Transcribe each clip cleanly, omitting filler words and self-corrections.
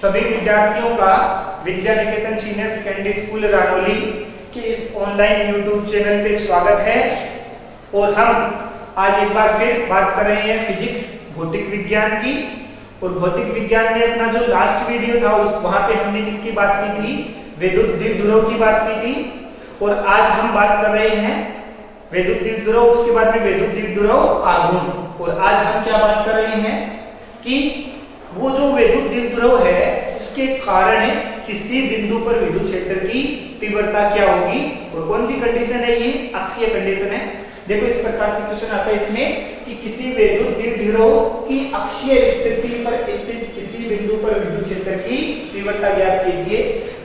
सभी विद्यार्थियों का Vidya Niketan senior secondary school रानौली के इस ऑनलाइन यूट्यूब चैनल पे स्वागत है। और हम आज एक बार फिर बात कर रहे हैं फिजिक्स भौतिक विज्ञान की। और भौतिक विज्ञान में अपना जो लास्ट वीडियो था उस वहां पे हमने किसकी बात की थी, वैद्युत द्विध्रुव की बात की थी। और आज हम बात कर रहे हैं वैद्युत द्विध्रुव, उसके बाद में वैद्युत द्विध्रुव आघूर्ण। और आज हम क्या बात कर रहे हैं कि वो जो वैद्युत द्विध्रुव है उसके कारण किसी बिंदु पर विद्युत क्षेत्र की तीव्रता क्या होगी और कौन सी कंडीशन है, ये अक्षीय कंडीशन है। देखो इस प्रकार से क्वेश्चन आता है इसमें कि किसी वैद्युत द्विध्रुव की अक्षीय स्थिति पर स्थित किसी बिंदु पर विद्युत क्षेत्र की तीव्रता ज्ञात कीजिए।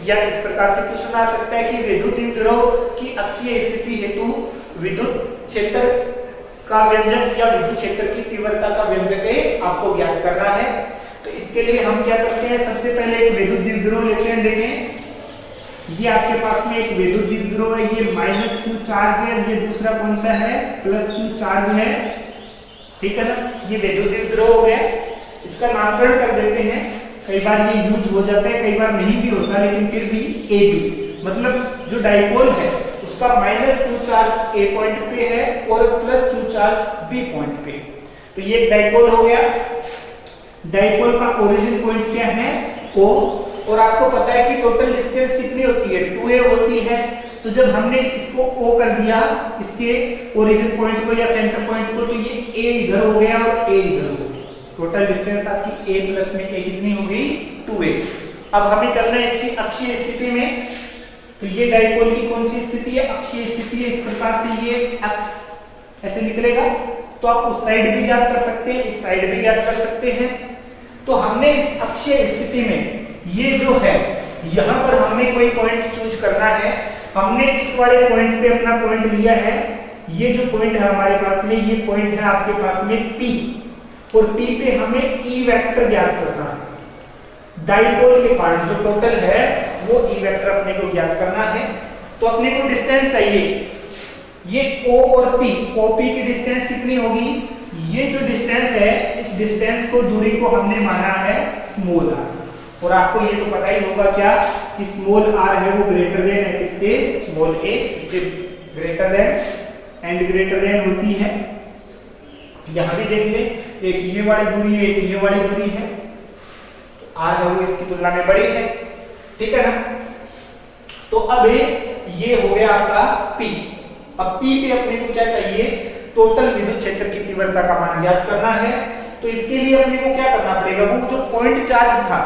या इस प्रकार से क्वेश्चन आ सकता है कि वैद्युत द्विध्रुव की अक्षीय स्थिति हेतु विद्युत क्षेत्र का व्यंजक या विद्युत क्षेत्र की तीव्रता का व्यंजक आपको ज्ञात करना है। तो इसके लिए हम क्या करते हैं, सबसे पहले एक वैद्युत द्विध्रुव लेते हैं। देखें ये आपके पास में एक वैद्युत द्विध्रुव है, ये -q चार्ज है, ये दूसरा कौन सा है +q चार्ज है, ठीक है ना। ये वैद्युत द्विध्रुव हो गया, इसका नामकरण कर देते हैं। कई बार ये यूज हो जाता है, कई बार नहीं भी होता, लेकिन फिर भी AB मतलब जो डाइपोल है उसका -q चार्ज A पॉइंट पे है और +q चार्ज B पॉइंट पे। तो ये एक डाइपोल हो गया। डाइपोल का ओरिजिन पॉइंट क्या है O, और आपको पता है कि टोटल डिस्टेंस कितनी होती है 2a होती है। तो जब हमने इसको O कर दिया इसके ओरिजिन पॉइंट को या सेंटर पॉइंट को, तो ये A इधर हो गया और A इधर हो गया। टोटल डिस्टेंस आपकी A प्लस में A कितनी हो गई 2a। अब हमें चलना है इसकी अक्षीय स्थिति में। तो ये डाइपोल की कौन सी स्थिति है, अक्षीय स्थिति है। इस प्रकार से ये x ऐसे निकलेगा, तो आप उस साइड भी ज्ञात कर सकते हैं, इस साइड भी ज्ञात कर सकते हैं। तो हमने इस अक्षीय स्थिति में ये जो है यहां पर हमें कोई पॉइंट चूज करना है। हमने इस वाले पॉइंट पे अपना पॉइंट लिया है। ये जो पॉइंट है हमारे पास में, ये पॉइंट है आपके पास में P, और P पे हमें E वेक्टर ज्ञात करना है। डाइपोल के कारण जो टोटल है वो E वेक्टर अपने को ज्ञात करना है। तो अपने को डिस्टेंस चाहिए, ये O और P, OP की डिस्टेंस कितनी होगी, ये जो डिस्टेंस है इस डिस्टेंस को, दूरी को हमने माना है स्मॉल r। और आपको ये तो पता ही होगा क्या कि स्मॉल r है वो ग्रेटर देन है किसके, स्मॉल a, इससे greater than and greater than होती है। यहां भी देख ले, एक ये वाली दूरी है, एक ये वाली दूरी है, r है वो इसकी तुलना में बड़ी है, ठीक है ना। तो अब ये हो गया आपका P। अब P पे अपने को क्या चाहिए, टोटल विद्युत क्षेत्र की तीव्रता का मान ज्ञात करना है। तो इसके लिए अपने को क्या करना पड़ेगा, वो जो पॉइंट चार्ज था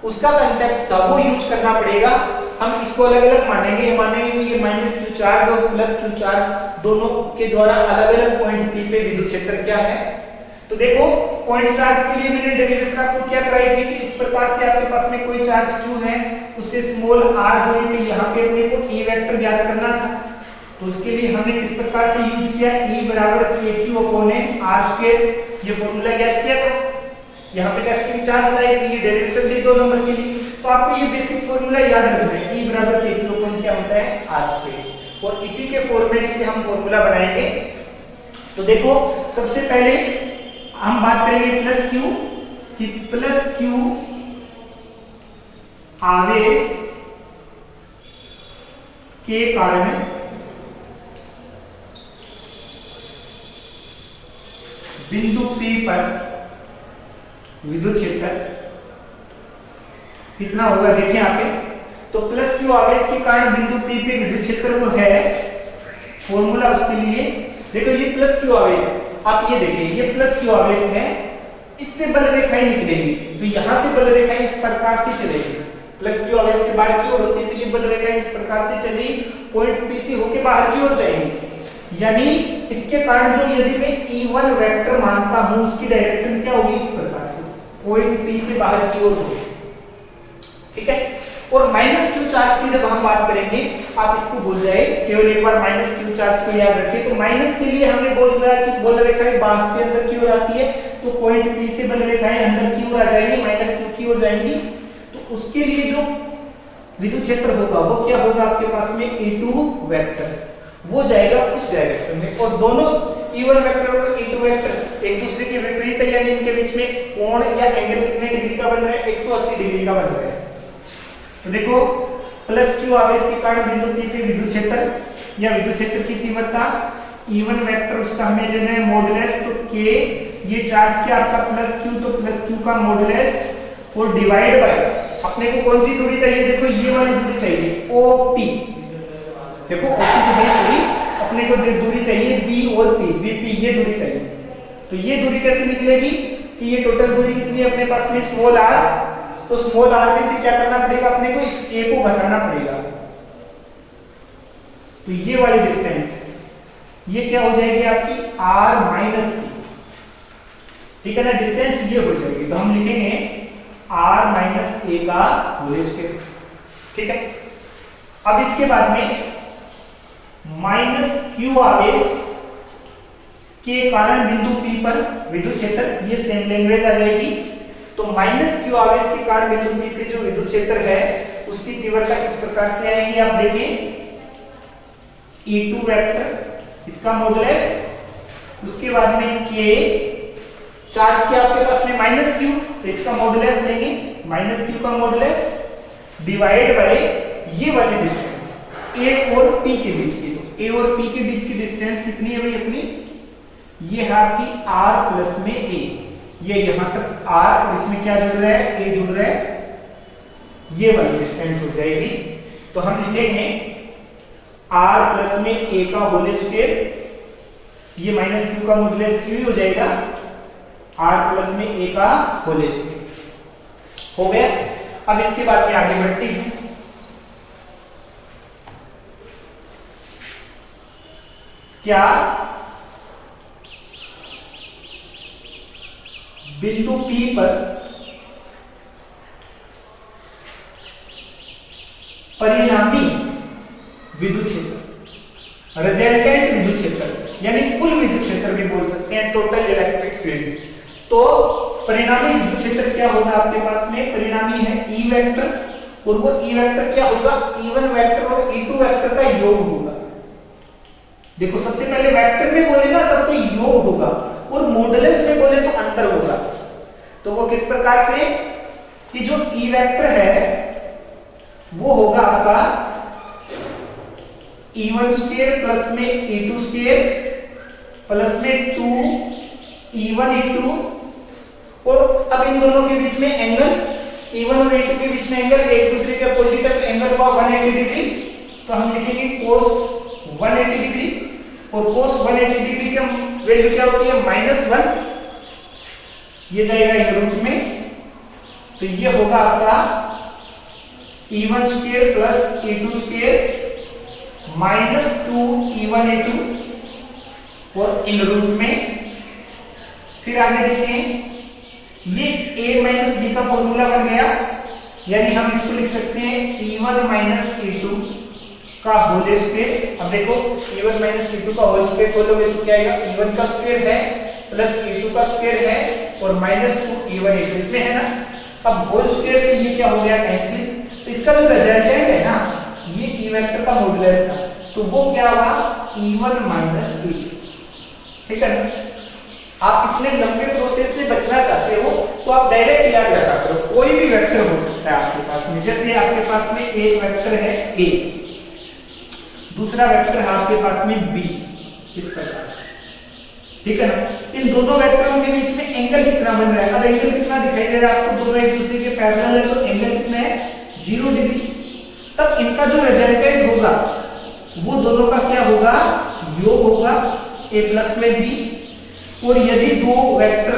उसका कंसेप्ट था वो यूज करना पड़ेगा। हम इसको अलग अलग मानेंगे ये -q चार्ज और +q चार्ज दोनों के द्वारा अलग अलग पॉइंट P पे विद्युत क्षेत्र क्या है। तो देखो पॉइंट चार्ज के लिए मैंने डेरिवेशन आपको क्या कराई थी कि इस प्रकार से आपके पास में कोई चार्ज q है, उससे स्मॉल r दूरी पे यहाँ पे अपने को E वेक्टर ज्ञात करना था। तो उसके लिए हमने किस प्रकार से यूज किया, E kq/r², ये फॉर्मूला ज्ञात किया था। यहाँ पे टेस्टिंग चार्ज लाई थी, ये डेरिवेशन दी 2 नंबर के लिए। तो आपको ये बेसिक फॉर्मूला याद रखना है, E kq क्या होता है r²। और इसी के फॉर्मेट से हम फॉर्मूला बनाएंगे। तो देखो सबसे पहले हम बात करेंगे +q कि +q आवेश के कारण बिंदु P पर विद्युत क्षेत्र कितना होगा, देखिए यहाँ पे। तो +q आवेश के कारण बिंदु P पे विद्युत क्षेत्र वो है, फॉर्मूला उसके लिए देखो ये +q आवेश, आप ये देखिए ये +q आवेश है, इससे बल रेखाएं निकलेंगी। तो यहां से बल रेखाएं इस प्रकार से चलेगी, +q आवेश से बाहर की ओर होती है, तो ये बल रेखाएं इस प्रकार से चली, पॉइंट P से होके बाहर की ओर जाएंगी। यानी इसके कारण जो यदि मैं E1 वेक्टर मानता हूं उसकी डायरेक्शन क्या होगी, इस प्रकार से पॉइंट P से बाहर की ओर होगी, ठीक है। और -q चार्ज की जब हम बात करेंगे, आप इसको भूल जाए, केवल एक बार -q चार्ज को याद रखिए। तो माइनस के लिए हमने बोला कि बल रेखाएं बाहर से अंदर की ओर आती है, तो पॉइंट P से बल रेखाएं अंदर की ओर आ जाएंगी, -q की ओर जाएंगी। तो उसके लिए जो विद्युत क्षेत्र होगा वो क्या होगा, आपके पास में E2 वेक्टर, वो जाएगा उस डायरेक्शन में। और दोनों E1 वेक्टर और E2 टू वेक्टर एक दूसरे के विपरीत है, यानी इनके बीच में कोण या एंगल कितने डिग्री का बन रहा है? 180 डिग्री का बन रहा है। तो देखो प्लस q आवेश के कारण बिंदु P पे विद्युत क्षेत्र या विद्युत क्षेत्र की तीव्रता E1 वेक्टर उसका हमें लेना है मॉडुलस, तो k ये चार्ज क्या आपका प्लस q, तो प्लस q का मॉडुलस और डिवाइड बाय अपने को कौन सी दूरी चाहिए? देखो ये वाली दूरी चाहिए OP। देखो OP की दूरी अपने को दूरी चाहिए B और P, BP ये दूरी चाहिए। तो ये दूरी कैसे निकलेगी कि ये टोटल दूरी कितनी है अपने पास में स्मॉल r, तो स्मॉल r में से क्या करना पड़ेगा अपने को? इस a को घटाना पड़ेगा। तो ये वाली डिस्टेंस ये क्या हो जाएगी आपकी r माइनस a, ठीक है ना, डिस्टेंस ये हो जाएगी। तो हम लिखेंगे r माइनस a का होल स्क्वायर, ठीक है। अब इसके बाद में माइनस q आवेश के कारण बिंदु P पर विद्युत क्षेत्र, ये सेम लैंग्वेज आ जाएगी। तो माइनस q आवेश के कारण बिंदु P पे जो विद्युत क्षेत्र है उसकी तीव्रता इस प्रकार से आएगी, आप देखिए E2 वेक्टर इसका मॉडुलस, उसके बाद में k चार्ज के आपके पास में माइनस q, तो इसका मॉडुलस लेंगे माइनस q का मॉडुलस डिवाइड बाय ये वाली डिस्टेंस a और p के बीच की। तो a और p के बीच की डिस्टेंस कितनी है भाई अपनी? ये है आपकी r प्लस में a, ये यहां तक r और इसमें क्या जुड़ रहा है? a जुड़ रहा है, ये वाली डिस्टेंस हो जाएगी। तो हम लिखेंगे r प्लस में a का होल स्क्वायर, ये माइनस q का मॉडुलस q हो जाएगा, r प्लस में a का होल स्क्वायर हो गया। अब इसके बाद में आगे बढ़ते हैं। क्या बिंदु P पर परिणामी विद्युत क्षेत्र, रिजल्टेंट विद्युत क्षेत्र यानी कुल विद्युत क्षेत्र भी बोल सकते हैं, टोटल इलेक्ट्रिक फील्ड, तो परिणामी विद्युत क्षेत्र क्या होगा आपके पास में? परिणामी है E वेक्टर, और वो E वेक्टर क्या होगा? E1 वेक्टर और E2 वेक्टर का योग होगा। देखो सबसे पहले वेक्टर में बोले ना तब तो योग होगा, और मॉडुलस में बोले तो अंतर होगा। तो वो किस प्रकार से कि जो E वेक्टर है वो होगा आपका E1 स्क्वायर प्लस में E2 स्क्वायर प्लस में 2 E1 E2, और अब इन दोनों के बीच में एंगल E1 और E2 के बीच में एंगल एक दूसरे के अपोजिट एंगल हुआ 180 डिग्री, तो हम लिखेंगे cos 180 डिग्री, और cos 180 डिग्री का वैल्यू क्या होती है? -1, ये जाएगा इन रूट में, तो ये होगा आपका E1 square plus E2 square minus 2 E1 E2, और इन रूट में। फिर आगे देखें, ये a माइनस b का फॉर्मूला बन गया, यानी हम इसको लिख सकते हैं E1 माइनस E2 का होल स्क्वायर। अब देखो E1 माइनस E2 का होल स्क्वायर खोलोगे तो क्या आएगा? E1 का स्क्वायर है प्लस E2 का स्क्वायर है और माइनस 2 E1 E2 इसमें है ना। अब होल स्क्वायर से ये क्या हो गया? कैंसिल। तो इसका जो रिजल्टेंट है ना, ये E वेक्टर का मॉडुलस था, तो वो क्या हुआ? E1 माइनस E2, ठीक है ना। आप इतने लंबे प्रोसेस से बचना चाहते हो तो आप डायरेक्ट याद रखा करो, कोई भी वेक्टर हो सकता है आपके पास में। जैसे आपके पास में एक वेक्टर है a, दूसरा वेक्टर है आपके पास में b, इस प्रकार से, ठीक है ना। इन दोनों वेक्टरों के बीच में एंगल कितना बन रहा है? अब एंगल कितना दिखाई दे रहा है आपको? दोनों एक दूसरे के पैरेलल है, तो एंगल कितना है? 0 डिग्री। तब इनका जो रिजल्टेंट होगा वो दोनों का क्या होगा? योग होगा, a प्लस में b। और यदि दो वेक्टर,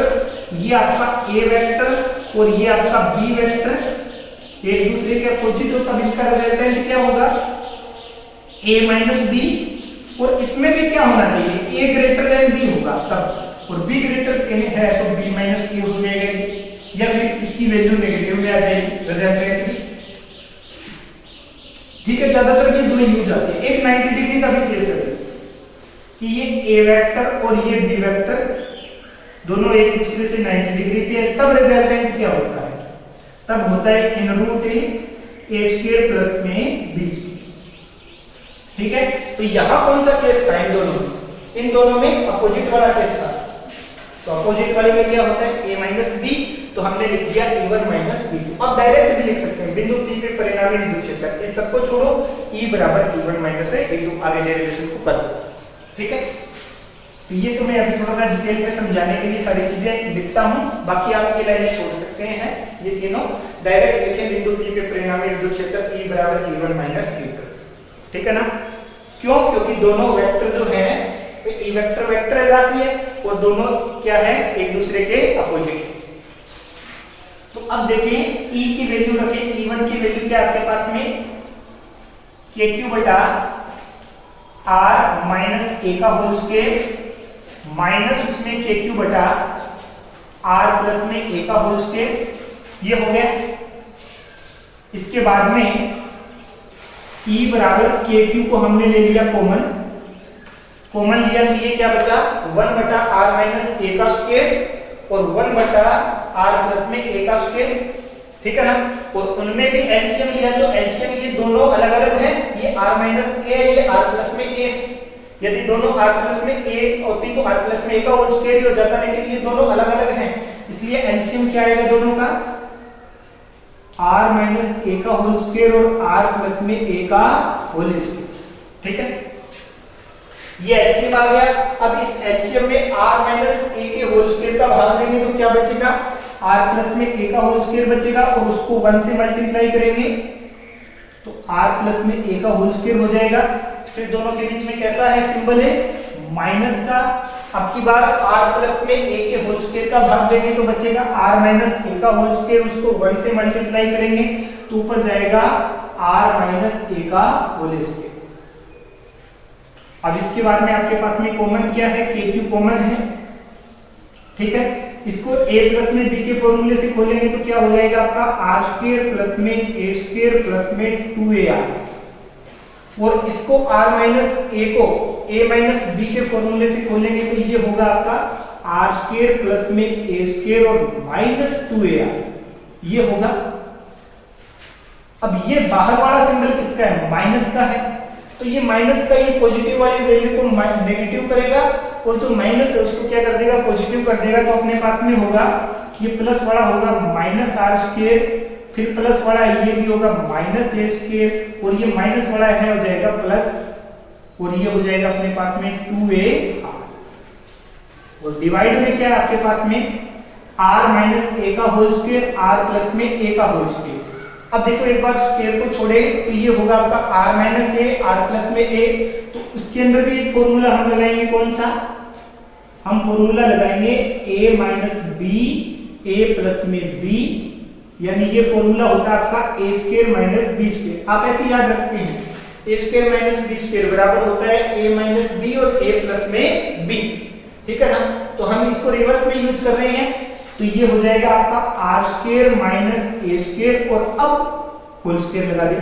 ये आपका a वेक्टर और ये आपका b वेक्टर एक दूसरे के अपोजिट हो, तब इनका रिजल्टेंट क्या होगा? a minus b। और इसमें भी क्या होना चाहिए? a ग्रेटर देन b होगा तब, और b ग्रेटर है तो b माइनस a हो जाएगा, या फिर इसकी वैल्यू नेगेटिव में आ जाएगी रिजल्टेंट की, ठीक है। ज्यादातर ये दो यूज आते हैं। एक 90 डिग्री का भी केस है कि ये a वेक्टर और ये b वेक्टर दोनों एक दूसरे से 90 डिग्री पे है, तब रिजल्टेंट क्या होता है? तब होता है इन रूट a स्क्वायर प्लस में b स्क्वायर, ठीक है। तो यहां कौन सा केस था? इन दोनों में अपोजिट वाला केस था। तो अपोजिट वाले में क्या होता है a माइनस बी, तो हमने लिख दिया e1 माइनस e2। अब डायरेक्ट भी लिख सकते हैं बिंदु P पे परिणामी विद्युत क्षेत्र, इस सबको छोड़ो, E बराबर e1 माइनस e2, आगे डेरिवेशन को कर दो। ठीक है, तो ये तो मैं अभी थोड़ा सा डिटेल में समझाने के लिए सारी चीजें लिखता हूं, बाकी आप ये लाइनें छोड़ सकते हैं, ये तीनों डायरेक्ट लिखें बिंदु P पे परिणामी विद्युत क्षेत्र E बराबर e1 माइनस e2। ठीक है ना, क्यों? क्योंकि दोनों वेक्टर जो हैं E वेक्टर वेक्टर राशि है और दोनों क्या है, एक दूसरे के अपोजिट। तो अब देखें E की वैल्यू रखें, E1 की वैल्यू क्या आपके पास में KQ बटा R माइनस A का होल स्क्वायर माइनस उसमें KQ बटा R प्लस में A का होल स्क्वायर, ये हो गया। इसके बाद में E बराबर KQ को हमने ले लिया कॉमन लिया, तो ये क्या बचा 1 बटा R माइनस A का स्क्वायर और 1 बटा R प्लस में A का स्क्वायर। ठीक है ना, और उनमें भी एलसीएम लिया, तो एलसीएम ये दोनों अलग अलग हैं, ये R माइनस A है, ये R प्लस में A। यदि दोनों R प्लस में A होती तो R प्लस में A का होल स्क्वायर ही हो जाता, लेकिन ये दोनों अलग अलग हैं, इसलिए एलसीएम क्या आएगा दोनों का R माइनस A का होल स्क्वायर और R प्लस में A का होल स्क्वायर। ठीक है, ये एलसीएम आ गया। अब इस एलसीएम में R माइनस A के होल स्क्वायर का भाग लेंगे तो क्या बचेगा, R प्लस में A का होल स्क्वायर बचेगा और उसको 1 से मल्टीप्लाई करेंगे तो R प्लस में A का होल स्क्वायर हो जाएगा। फिर दोनों के बीच में कैसा है सिंबल है माइनस का। अब की बार R प्लस में A के होल स्क्वायर का भाग देंगे तो बचेगा R माइनस A का होल स्क्वायर, उसको 1 से मल्टीप्लाई करेंगे तो ऊपर जाएगा R माइनस A का होल स्क्वायर। अब इसके बाद में आपके पास में कॉमन क्या है, KQ कॉमन है। ठीक है, इसको A प्लस में B के फॉर्मूले से खोलेंगे तो क्या हो जाएगा आपका R स्क्वायर प्लस में A स्क्वायर प्लस में 2AR, और इसको R माइनस A को A माइनस B के फॉर्मूले से खोलेंगे तो ये होगा आपका R स्क्वायर प्लस में A स्क्वायर और माइनस 2AR, ये होगा। अब ये बाहर वाला सिंबल किसका है, माइनस का है, तो ये माइनस का ये पॉजिटिव वाली वैल्यू को नेगेटिव करेगा और जो माइनस है उसको क्या कर देगा, पॉजिटिव कर देगा। तो अपने पास में होगा ये प्लस वाला होगा माइनस R स्क्वायर, फिर प्लस वाला ये भी होगा माइनस A स्क्वायर और ये माइनस वाला है हो जाएगा प्लस और ये हो जाएगा अपने पास में 2AR। और डिवाइड में क्या है आपके पास में R माइनस A का होल स्क्वायर R प्लस में A का होल स्क्वायर। अब देखो एक बार स्क्वायर को छोड़े तो ये होगा आपका R minus A R plus में A, तो उसके अंदर भी एक फॉर्मूला हम लगाएंगे, कौन सा, हम फॉर्मूला लगाएंगे A minus B A plus में B, यानी ये फॉर्मूला होता है आपका A square minus B square. आप ऐसे याद रखते हैं A square minus B square बराबर होता है A माइनस B और A प्लस में B। ठीक है ना, तो हम इसको रिवर्स में यूज कर रहे हैं, तो ये हो जाएगा आपका R square minus A square और अब होल स्क्वायर लगा दे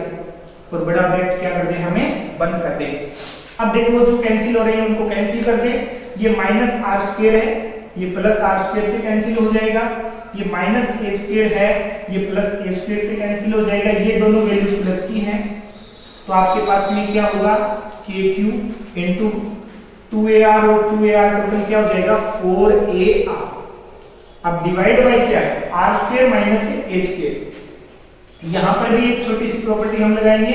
और बड़ा ब्रैकेट क्या कर दे, हमें बंद कर दे। अब देखो जो कैंसिल हो रहे हैं उनको कैंसिल कर दे, ये माइनस R स्क्वायर है ये प्लस R स्क्वायर से कैंसिल हो जाएगा, ये माइनस A स्क्वायर है ये प्लस A स्क्वायर से कैंसिल हो जाएगा, ये दोनों वैल्यू प्लस की हैं, तो आपके पास में क्या होगा KQ इनटू 2AR और 2AR टोटल क्या हो जाएगा 4AR। अब डिवाइड बाय क्या है R square minus A square. यहां पर भी एक छोटी सी प्रॉपर्टी हम लगाएंगे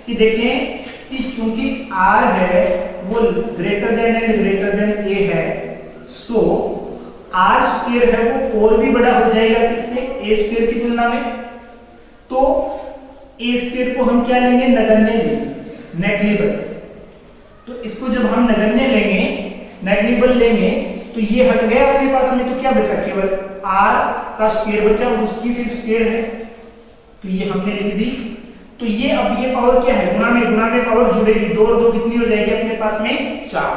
कि देखें कि चूंकि R है वो greater than and greater than A है, सो R स्क्वायर है वो और भी बड़ा हो जाएगा किससे, A स्क्वायर की तुलना में। तो A स्क्वायर को हम क्या लेंगे, नगण्य लेंगे, नेग्लिजिबल। तो इसको जब हम नगण्य लेंगे, नेग्लिजिबल लेंगे तो ये हट गया अपने पास में, तो क्या बचा, केवल R का स्क्वायर बचा और उसकी फिर स्क्वायर है, तो ये हमने लिख दी। तो ये अब ये पावर क्या है, गुणा में पावर जुड़ेगी, 2 और 2 कितनी हो जाएगी अपने पास में 4।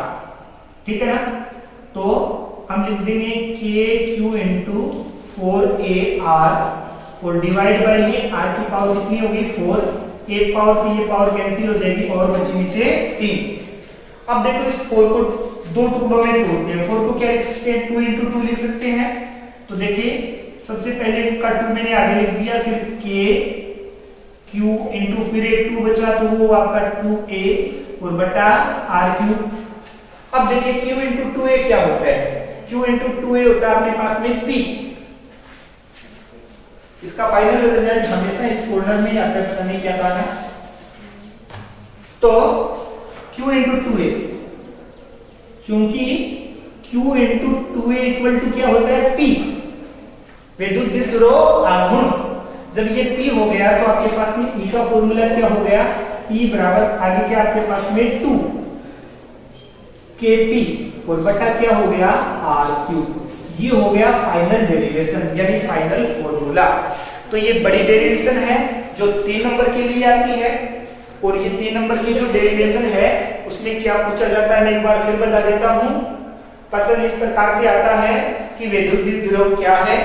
ठीक है ना, तो हम लिख देंगे KQ इनटू 4AR और डिवाइड बाय ये R की पावर कितनी होगी 4, एक पावर से ये पावर कैंसिल हो जाएगी, पावर बची नीचे 3। अब देखो इस 4 को 2 टुकड़ों में तोड़ते हैं, 4 को क्या लिख सकते हैं 2 इंटू 2 लिख सकते हैं। तो देखिए सबसे पहले का 2 मैंने आगे लिख दिया, फिर KQ इंटू फिर एक 2 बचा तो वो आपका 2A और बटा R क्यूब। अब देखिए Q इंटू 2A क्या होता है, Q इंटू 2A होता है अपने पास में P। इसका फाइनल रिजल्ट हमेशा इस कॉर्नर में आता है, पता नहीं क्या कारण है। तो Q इंटू 2A, क्योंकि Q into 2A equal to क्या होता है P, विद्युत ध्रुव आघूर्ण। जब ये P हो गया तो आपके पास में E का फॉर्मूला क्या हो गया, P बराबर आगे क्या आपके पास में 2 KP और बटा क्या हो गया RQ। ये हो गया फाइनल डेरिवेशन यानी फाइनल फॉर्मूला। तो ये बड़ी डेरिवेशन है जो 3 नंबर के लिए आती है, और ये 3 नंबर की जो डेरिवेशन है उसमें क्या पूछा जाता है, मैं एक बार फिर बता देता हूं। प्रश्न इस प्रकार से आता है कि विद्युत ध्रुव क्या है,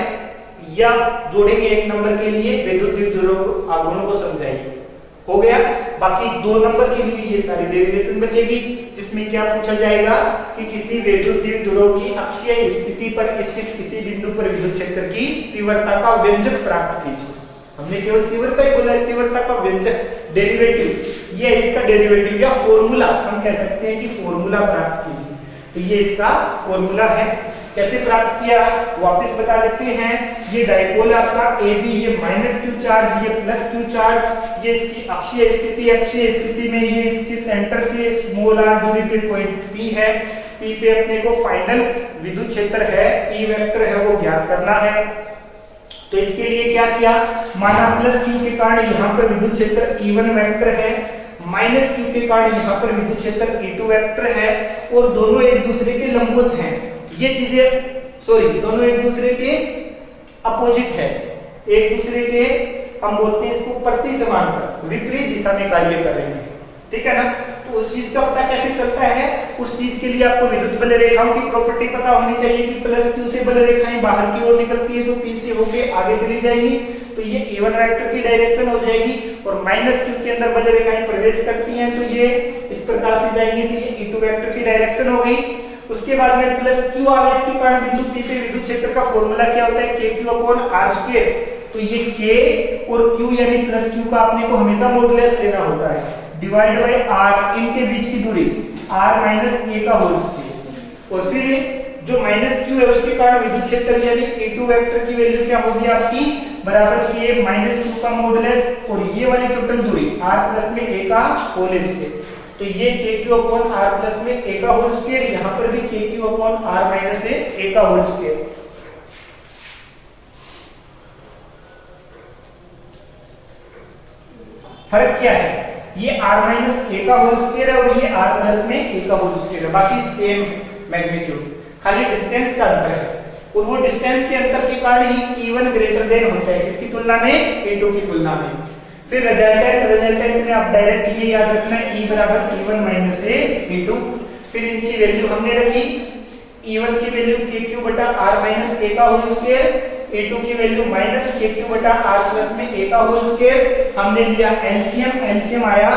या जोड़ेंगे 1 नंबर के लिए विद्युत ध्रुव आघूर्ण को समझाइए, हो गया। बाकी 2 नंबर के लिए ये सारी डेरिवेशन बचेगी, जिसमें क्या पूछा जाएगा कि किसी विद्युत ध्रुव की अक्षीय स्थिति पर स्थित किसी बिंदु पर विद्युत क्षेत्र की तीव्रता का व्यंजक प्राप्त कीजिए। हमने केवल तीव्रता ही बोला है, तीव्रता का व्यंजक डेरिवेटिव, ये इसका डेरिवेटिव या फॉर्मूला हम कह सकते हैं कि फॉर्मूला प्राप्त कीजिए। तो ये इसका फॉर्मूला है। कैसे प्राप्त किया वापस बता देते हैं। ये डाइपोल आपका AB, ये माइनस Q चार्ज, ये प्लस Q चार्ज, ये इसकी अक्षीय स्थिति में ये इसके सेंटर से स्मॉल r दूरी पे पॉइंट P है। P पे अपने को फाइनल विद्युत क्षेत्र है, E वेक्टर है, वो ज्ञात करना है। तो इसके लिए क्या किया, माना प्लस Q के कारण यहाँ पर विद्युत क्षेत्र E1 वेक्टर है, माइनस Q के कारण यहाँ पर विद्युत क्षेत्र E2 वेक्टर है, और दोनों एक दूसरे के लंबवत हैं। ये चीजें दोनों एक दूसरे के अपोजिट है, एक दूसरे के हम बोलते हैं इसको प्रति समांतर विपरीत दिशा में कार्य कर रहे हैं, ठीक है ना। तो उस चीज का पता कैसे चलता है, उस चीज के लिए आपको विद्युत बल रेखाओं की प्रॉपर्टी पता होनी चाहिए कि प्लस Q से बल रेखाएं बाहर की ओर निकलती है तो P से होके आगे चली जाएगी, तो ये A1 वेक्टर की डायरेक्शन हो जाएगी, और माइनस Q के अंदर बल रेखाएं प्रवेश करती हैं तो ये इस प्रकार से जाएंगी, तो ये E2 वेक्टर की डायरेक्शन हो गई। उसके बाद में प्लस Q आवेश के कारण बिंदु P पे विद्युत क्षेत्र का फॉर्मूला क्या होता है, KQ/R²। तो ये K और Q यानी प्लस Q का आपने को हमेशा मॉडुलस लेना होता है, डिवाइड बाय R, इनके बीच की दूरी R माइनस A का होल स्क्वायर, और फिर जो माइनस Q है उसके कारण विद्युत क्षेत्र यानी E2 वेक्टर की वैल्यू क्या होगी आपकी, बराबर K माइनस Q का मॉडुलस, और ये वाली टोटल दूरी R प्लस में A का होल स्क्वायर। तो ये KQ/R प्लस में A का होल स्क्वायर, यहाँ पर भी KQ/R माइनस A का होल स्क्वायर। फर्क क्या है, ये R माइनस A का होल स्क्वायर है और ये R प्लस में A का होल स्क्वायर है, बाकी सेम मैग्नीट्यूड, खाली डिस्टेंस का अंतर है, और वो डिस्टेंस के अंतर के कारण ही E1 ग्रेटर देन होता है किसकी तुलना में, A2 की तुलना में। फिर रिजल्टेंट में आप डायरेक्ट ये याद रखना है E बराबर E1 माइनस A, फिर इनकी वैल्यू हमने रखी, E1 की वैल्यू KQ/R माइनस A का होल स्क्वायर, A2 की वैल्यू माइनस KQ/R प्लस में A का होल स्क्वायर। हमने लिया एलसीएम आया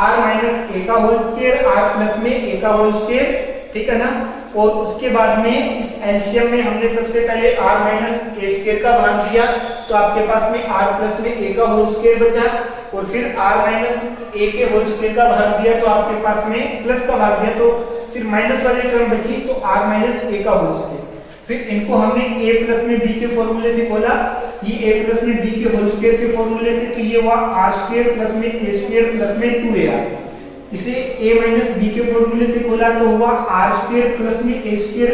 R माइनस A का होल स्क्वायर, R प्लस में A का होल स्क्वायर, ठीक है ना। और उसके बाद में इस एलसीएम में हमने सबसे पहले R माइनस A स्क्वायर का भाग दिया, तो आपके पास में R प्लस में A का होल स्क्वायर बचा, और फिर R माइनस A के होल स्क्वायर का भाग दिया तो आपके पास में प्लस का भाग दिया, तो फिर माइनस वाली टर्म बची तो R माइनस A का होल स्क्वायर। फिर इनको हमने A प्लस में B के फॉर्मूले से खोला, ये A प्लस में B के होल स्क्वायर के फॉर्मूले से, तो ये हुआ R स्क्वायर प्लस में A स्क्वायर प्लस में 2AR। इसे A माइनस B के फॉर्मूले से खोला तो हुआ R स्क्वायर प्लस में A स्क्वायर,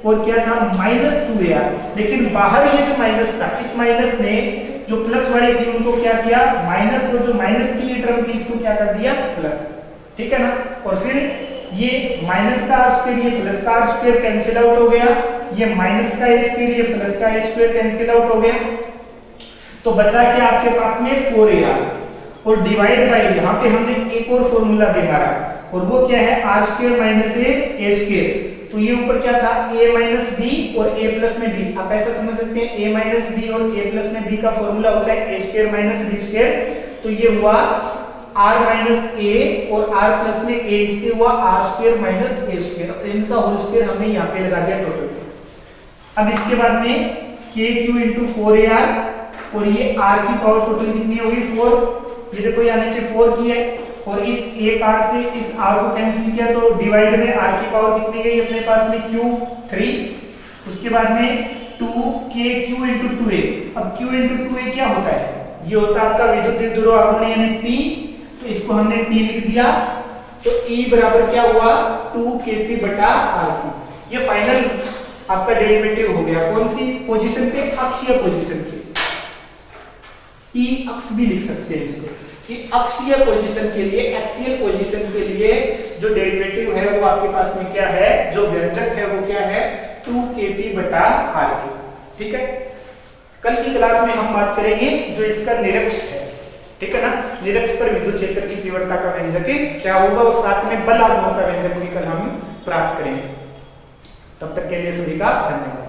और क्या था माइनस 2AR। लेकिन बाहर ये जो माइनस था, इस माइनस ने जो प्लस वाली थी उनको क्या किया, माइनस को, जो माइनस की ये टर्म थी इसको क्या कर दिया प्लस, ठीक है ना। और फिर ये माइनस का R स्क्वायर, ये प्लस का R स्क्वायर कैंसिल आउट हो गया, ये माइनस का A स्क्वायर, ये प्लस का A स्क्वायर कैंसिल आउट हो गया, तो बचा क्या आपके पास में 4AR, और डिवाइड बाय यहाँ पे हमने एक और फॉर्मूला दे मारा, और वो क्या है R square minus A square. तो ये ऊपर क्या था A माइनस B और A प्लस में B, आप ऐसा समझ सकते हैं A माइनस B और A प्लस में B का फॉर्मूला होता है A square minus B square. तो ये हुआ R माइनस A और R प्लस में A, इससे हुआ R square minus A square, इनका होल स्क्वायर हमने यहाँ पे लगा दिया टोटल। अब इसके बाद में KQ इंटू 4AR, और ये R की पावर टोटल कितनी होगी 4, ये देखो यहाँ नीचे 4 की है, और इस एक R से इस R को कैंसिल किया तो डिवाइड में R की पावर कितनी गई अपने पास में Q3, उसके बाद में 2kq इंटू 2a। अब q इंटू 2a क्या होता है? ये होता है आपका विद्युत ध्रुव आघूर्ण यानी p, तो इसको हमने p लिख दिया, तो E बराबर क्या हुआ 2kp बटा rp। ये फाइनल आपका डेरिवेटिव हो गया कौन सी पोजीशन पे? अक्षीय पोजीशन से। E अक्ष भी लिख सकते हैं इसको कि अक्षीय पोजीशन के लिए, एक्सियल पोजीशन के लिए जो डेरिवेटिव है वो आपके पास में क्या है, जो व्यंजक है वो क्या है 2kp बटा rp। ठीक है, कल की क्लास में हम बात करेंगे जो इसका निरक्ष है, ठीक है ना, निरक्ष पर विद्युत क्षेत्र की तीव्रता का व्यंजक क्या होगा, और साथ में बल आघूर्ण का व्यंजक भी कल हम प्राप्त करेंगे। तब तक के लिए सभी का धन्यवाद।